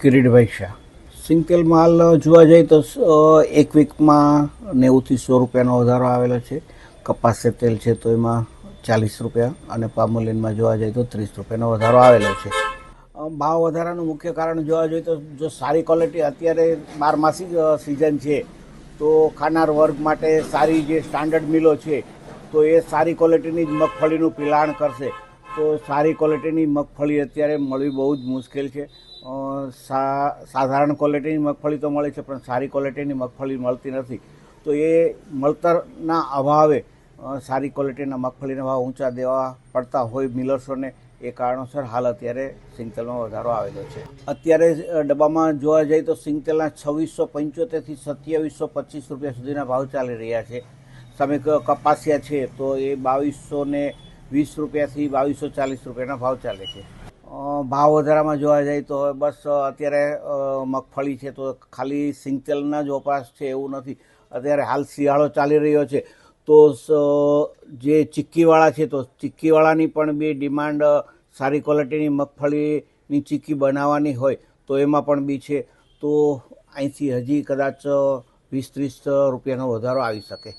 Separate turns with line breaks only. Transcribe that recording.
કિરીટભાઈ શાહ. સિંગતેલ માલ જોવા જઈએ તો એક વીકમાં 90 થી 100 રૂપિયાનો વધારો આવેલો છે. કપાસ તેલ છે તો એમાં 40 રૂપિયા અને પામોલીનમાં જોવા જઈએ તો 30 રૂપિયાનો વધારો આવેલો છે. ભાવ વધારાનું મુખ્ય કારણ જોવા જોઈએ તો જો સારી ક્વોલિટી, અત્યારે બારમાસી સિઝન છે તો ખાનાર વર્ગ માટે સારી જે સ્ટાન્ડર્ડ મિલો છે તો એ સારી ક્વોલિટીની જ મગફળીનું પિલાણ કરશે. તો સારી ક્વોલિટીની મગફળી અત્યારે મળવી બહુ જ મુશ્કેલ છે. સાધારણ ક્વોલિટીની મગફળી તો મળે છે પણ સારી ક્વોલિટીની મગફળી મળતી નથી. તો એ મળતરના અભાવે સારી ક્વોલિટીના મગફળીના ભાવ ઊંચા દેવા પડતા હોય મિલર્સોને, એ કારણોસર હાલ અત્યારે સિંગતેલમાં વધારો આવેલો છે. અત્યારે ડબ્બામાં જોવા જઈએ તો સિંગતેલના 2675 થી 2725 રૂપિયા સુધીના ભાવ ચાલી રહ્યા છે. સામે કપાસિયા છે તો એ 2220 રૂપિયાથી 2240 રૂપિયાના ભાવ ચાલે છે. ભાવ વધારામાં જોવા જઈએ તો બસ અત્યારે મગફળી છે તો ખાલી સિંગતેલના જ વપરાશ છે એવું નથી. અત્યારે હાલ શિયાળો ચાલી રહ્યો છે તો જે ચીક્કીવાળા છે તો ચીક્કીવાળાની પણ બી ડિમાન્ડ સારી ક્વોલિટીની મગફળીની ચીક્કી બનાવવાની હોય તો એમાં પણ બી છે. તો અહીંથી હજી કદાચ 20-30 રૂપિયાનો વધારો આવી શકે.